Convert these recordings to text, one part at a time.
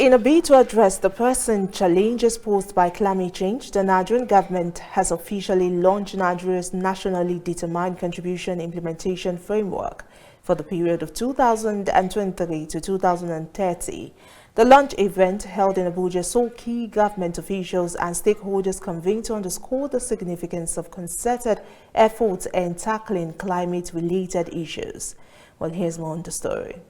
In a bid to address the present challenges posed by climate change, the Nigerian government has officially launched Nigeria's nationally determined contribution implementation framework for the period of 2023 to 2030. The launch event held in Abuja saw key government officials and stakeholders convene to underscore the significance of concerted efforts in tackling climate-related issues. Well, here's more on the story.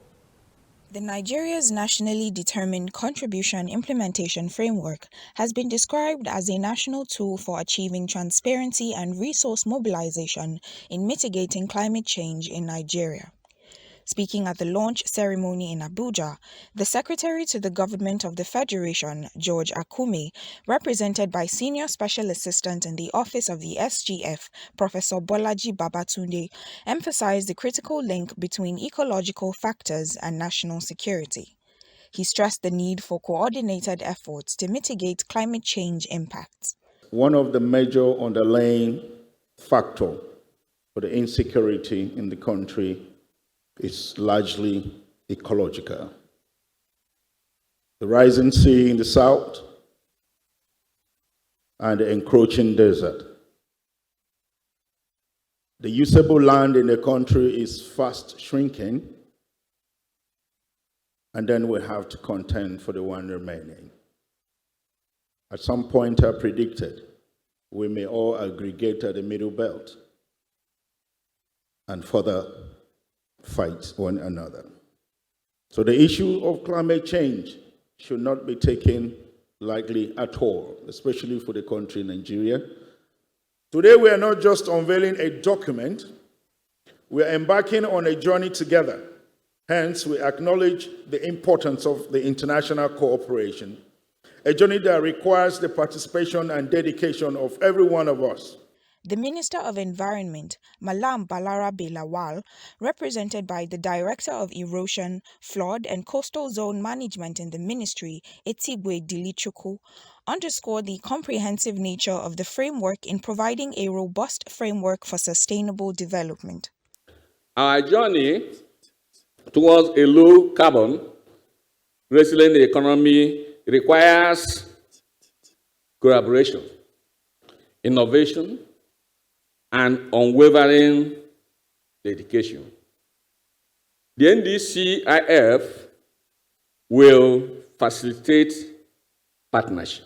The Nigeria's nationally determined contribution implementation framework has been described as a national tool for achieving transparency and resource mobilization in mitigating climate change in Nigeria. Speaking at the launch ceremony in Abuja, the Secretary to the Government of the Federation, George Akume, represented by Senior Special Assistant in the Office of the SGF, Professor Bolaji Babatunde, emphasized the critical link between ecological factors and national security. He stressed the need for coordinated efforts to mitigate climate change impacts. One of the major underlying factors for the insecurity in the country is largely ecological. The rising sea in the south and the encroaching desert. The usable land in the country is fast shrinking, and then we have to contend for the one remaining. At some point, I predicted we may all aggregate at the middle belt and further fight one another. So the issue of climate change should not be taken lightly at all, especially for the country Nigeria. Today we are not just unveiling a document, we are embarking on a journey together. Hence, we acknowledge the importance of the international cooperation, a journey that requires the participation and dedication of every one of us. The Minister of Environment, Malam Balarabe Lawal, represented by the Director of Erosion, Flood and Coastal Zone Management in the Ministry, Etibwe Dilichukwu, underscored the comprehensive nature of the framework in providing a robust framework for sustainable development. Our journey towards a low-carbon, resilient economy requires collaboration, innovation, and unwavering dedication. The NDCIF will facilitate partnership,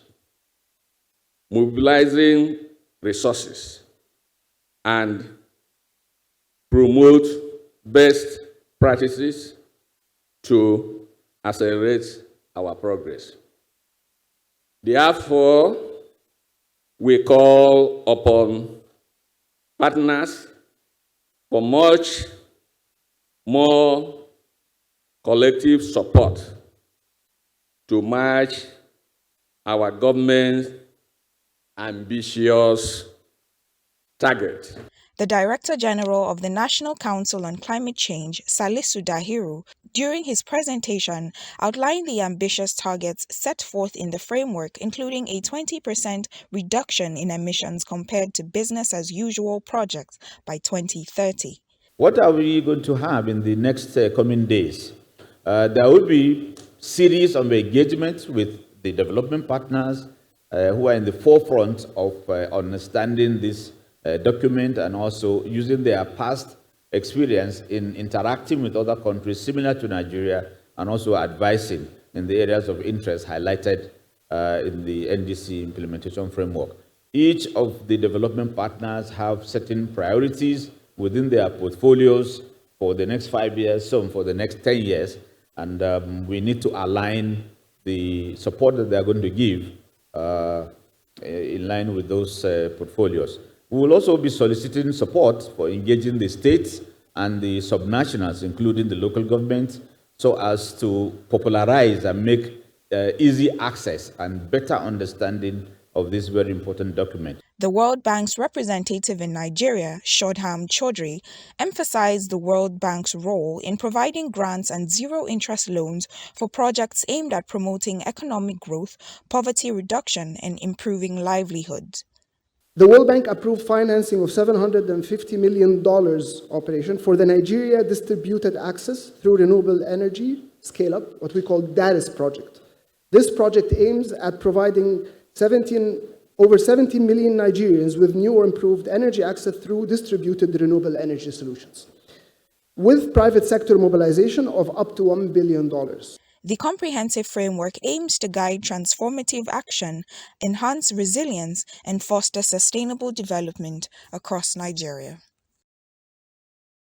mobilizing resources, and promote best practices to accelerate our progress. Therefore, we call upon partners for much more collective support to match our government's ambitious target. The Director General of the National Council on Climate Change, Salisu Dahiru, during his presentation, outlined the ambitious targets set forth in the framework, including a 20% reduction in emissions compared to business-as-usual projects by 2030. What are we going to have in the next coming days? There will be series of engagements with the development partners who are in the forefront of understanding this document and also using their past experience in interacting with other countries similar to Nigeria and also advising in the areas of interest highlighted in the NDC implementation framework. Each of the development partners have certain priorities within their portfolios for the next 5 years, some for the next 10 years, and we need to align the support that they are going to give in line with those portfolios. We will also be soliciting support for engaging the states and the subnationals, including the local government, so as to popularize and make easy access and better understanding of this very important document. The World Bank's representative in Nigeria, Shodham Chaudhry, emphasized the World Bank's role in providing grants and zero-interest loans for projects aimed at promoting economic growth, poverty reduction, and improving livelihoods. The World Bank approved financing of $750 million operation for the Nigeria Distributed Access through Renewable Energy Scale-Up, what we call DARIS project. This project aims at providing over 17 million Nigerians with new or improved energy access through distributed renewable energy solutions, with private sector mobilization of up to $1 billion. The comprehensive framework aims to guide transformative action, enhance resilience, and foster sustainable development across Nigeria.